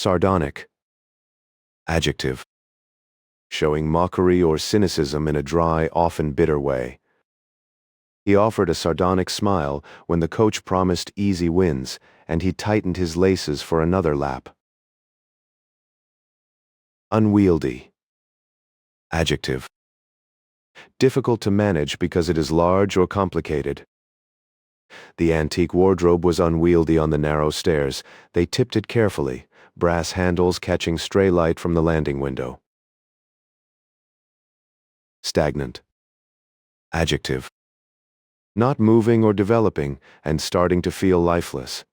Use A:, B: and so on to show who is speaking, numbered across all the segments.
A: Sardonic. Adjective. Showing mockery or cynicism in a dry, often bitter way. He offered a sardonic smile when the coach promised easy wins, and he tightened his laces for another lap. Unwieldy. Adjective. Difficult to manage because it is large or complicated. The antique wardrobe was unwieldy on the narrow stairs. They tipped it carefully, brass handles catching stray light from the landing window. Stagnant. Adjective. Not moving or developing, and starting to feel lifeless.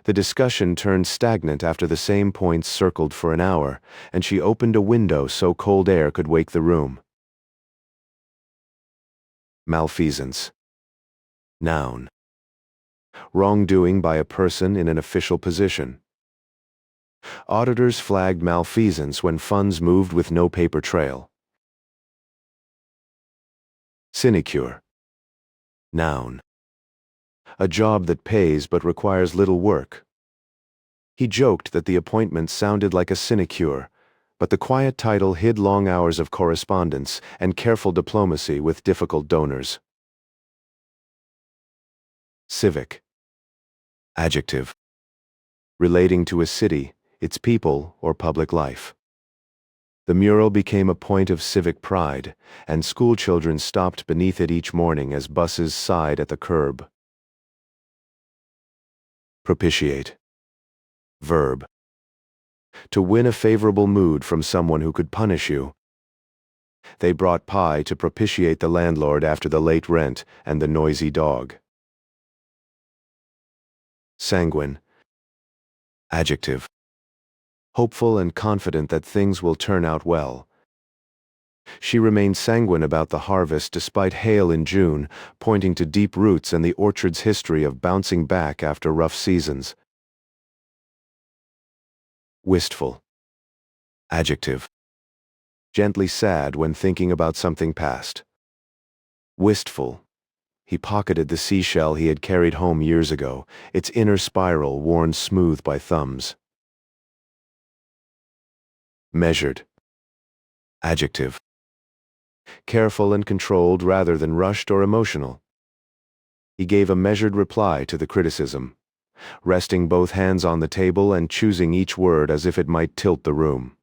A: The discussion turned stagnant after the same points circled for an hour, and she opened a window so cold air could wake the room. Malfeasance. Noun. Wrongdoing by a person in an official position. Auditors flagged malfeasance when funds moved with no paper trail. Sinecure. Noun. A job that pays but requires little work. He joked that the appointment sounded like a sinecure, but the quiet title hid long hours of correspondence and careful diplomacy with difficult donors. Civic. Adjective. Relating to a city, its people, or public life. The mural became a point of civic pride, and schoolchildren stopped beneath it each morning as buses sighed at the curb. Propitiate. Verb. To win a favorable mood from someone who could punish you. They brought pie to propitiate the landlord after the late rent and the noisy dog. Sanguine. Adjective. Hopeful and confident that things will turn out well. She remained sanguine about the harvest despite hail in June, pointing to deep roots and the orchard's history of bouncing back after rough seasons. Wistful. Adjective. Gently sad when thinking about something past. Wistful. He pocketed the seashell he had carried home years ago, its inner spiral worn smooth by thumbs. Measured. Adjective. Careful and controlled rather than rushed or emotional. He gave a measured reply to the criticism, resting both hands on the table and choosing each word as if it might tilt the room.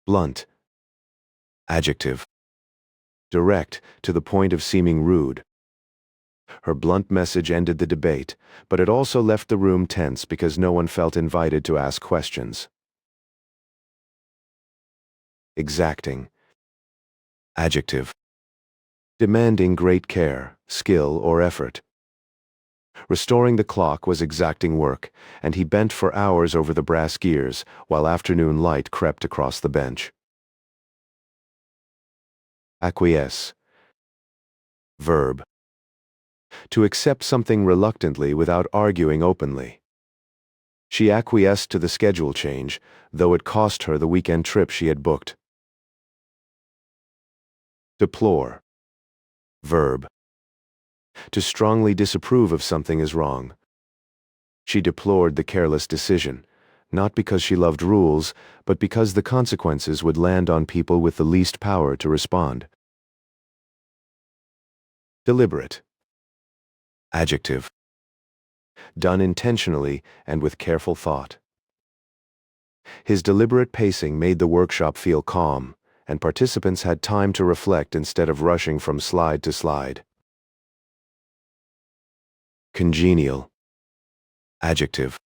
A: Blunt. Adjective. Direct, to the point of seeming rude. Her blunt message ended the debate, but it also left the room tense because no one felt invited to ask questions. Exacting. Adjective. Demanding great care, skill, or effort. Restoring the clock was exacting work, and he bent for hours over the brass gears while afternoon light crept across the bench. Acquiesce. Verb. To accept something reluctantly without arguing openly. She acquiesced to the schedule change, though it cost her the weekend trip she had booked. Deplore. Verb. To strongly disapprove of something is wrong. She deplored the careless decision, not because she loved rules, but because the consequences would land on people with the least power to respond. Deliberate. Adjective. Done intentionally and with careful thought. His deliberate pacing made the workshop feel calm, and participants had time to reflect instead of rushing from slide to slide. Congenial. Adjective.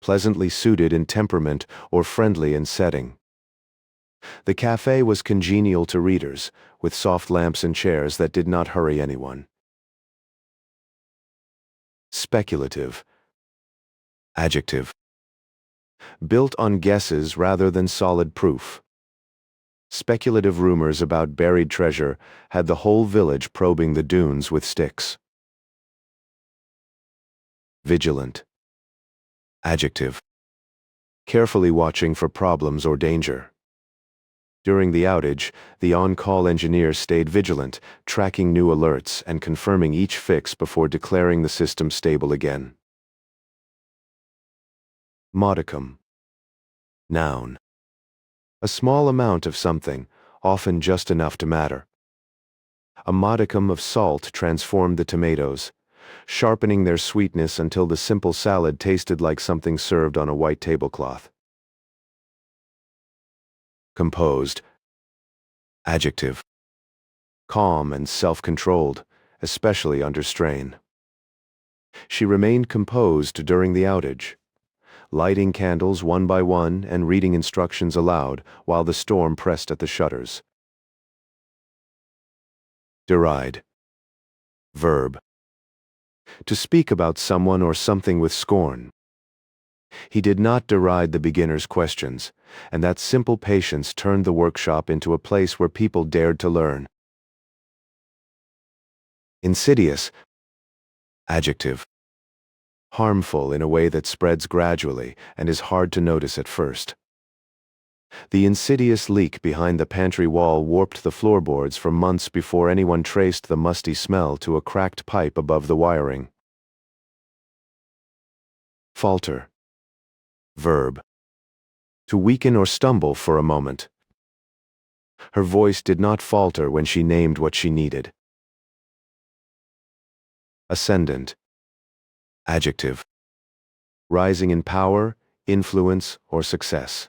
A: Pleasantly suited in temperament or friendly in setting. The cafe was congenial to readers, with soft lamps and chairs that did not hurry anyone. Speculative. Adjective. Built on guesses rather than solid proof. Speculative rumors about buried treasure had the whole village probing the dunes with sticks. Vigilant. Adjective. Carefully watching for problems or danger. During the outage, the on-call engineer stayed vigilant, tracking new alerts and confirming each fix before declaring the system stable again. Modicum. Noun. A small amount of something, often just enough to matter. A modicum of salt transformed the tomatoes, sharpening their sweetness until the simple salad tasted like something served on a white tablecloth. Composed. Adjective. Calm and self-controlled, especially under strain. She remained composed during the outage, lighting candles one by one and reading instructions aloud while the storm pressed at the shutters. Deride. Verb. To speak about someone or something with scorn. He did not deride the beginner's questions, and that simple patience turned the workshop into a place where people dared to learn. Insidious. Adjective. Harmful in a way that spreads gradually and is hard to notice at first. The insidious leak behind the pantry wall warped the floorboards for months before anyone traced the musty smell to a cracked pipe above the wiring. Falter. Verb. To weaken or stumble for a moment. Her voice did not falter when she named what she needed. Ascendant. Adjective. Rising in power, influence, or success.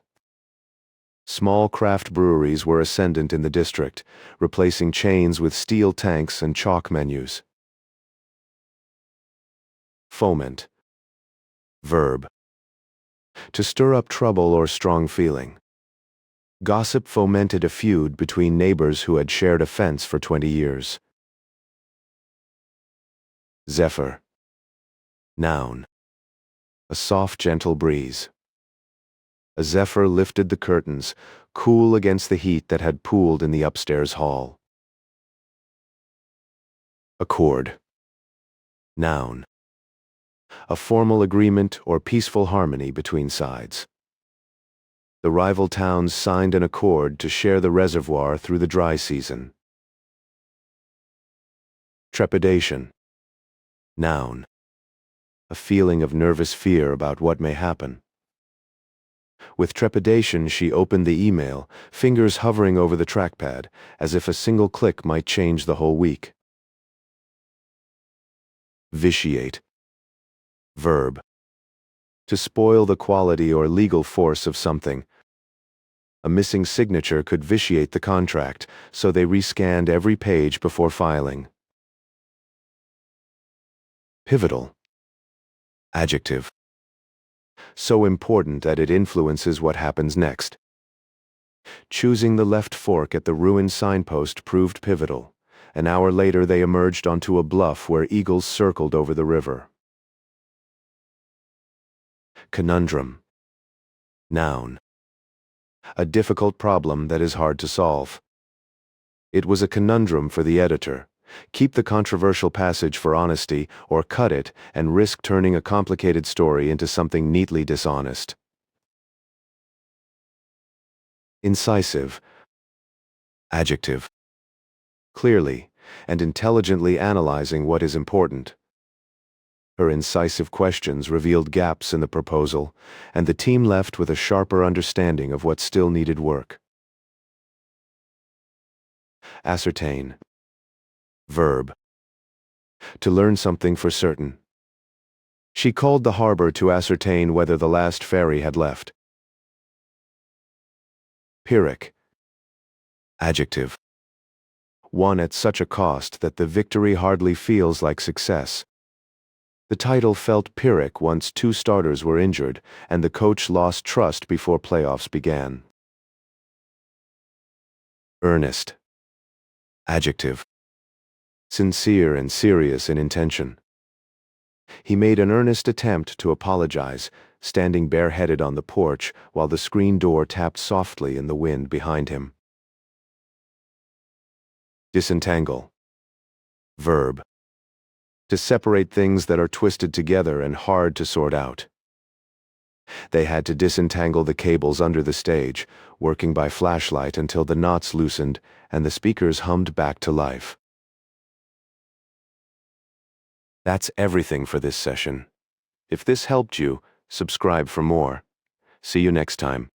A: Small craft breweries were ascendant in the district, replacing chains with steel tanks and chalk menus. Foment. Verb. To stir up trouble or strong feeling. Gossip fomented a feud between neighbors who had shared a fence for 20 years. Zephyr. Noun. A soft, gentle breeze. A zephyr lifted the curtains, cool against the heat that had pooled in the upstairs hall. Accord. Noun. A formal agreement or peaceful harmony between sides. The rival towns signed an accord to share the reservoir through the dry season. Trepidation. Noun. A feeling of nervous fear about what may happen. With trepidation, she opened the email, fingers hovering over the trackpad, as if a single click might change the whole week. Vitiate. Verb. To spoil the quality or legal force of something. A missing signature could vitiate the contract, so they rescanned every page before filing. Pivotal. Adjective. So important that it influences what happens next. Choosing the left fork at the ruined signpost proved pivotal. An hour later they emerged onto a bluff where eagles circled over the river. Conundrum. Noun. A difficult problem that is hard to solve. It was a conundrum for the editor. Keep the controversial passage for honesty, or cut it and risk turning a complicated story into something neatly dishonest. Incisive. Adjective. Clearly and intelligently analyzing what is important. Her incisive questions revealed gaps in the proposal, and the team left with a sharper understanding of what still needed work. Ascertain. Verb. To learn something for certain. She called the harbor to ascertain whether the last ferry had left. Pyrrhic. Adjective. Won at such a cost that the victory hardly feels like success. The title felt Pyrrhic once 2 starters were injured, and the coach lost trust before playoffs began. Earnest. Adjective. Sincere and serious in intention. He made an earnest attempt to apologize, standing bareheaded on the porch while the screen door tapped softly in the wind behind him. Disentangle. Verb. To separate things that are twisted together and hard to sort out. They had to disentangle the cables under the stage, working by flashlight until the knots loosened and the speakers hummed back to life. That's everything for this session. If this helped you, Subscribe for more. See you next time.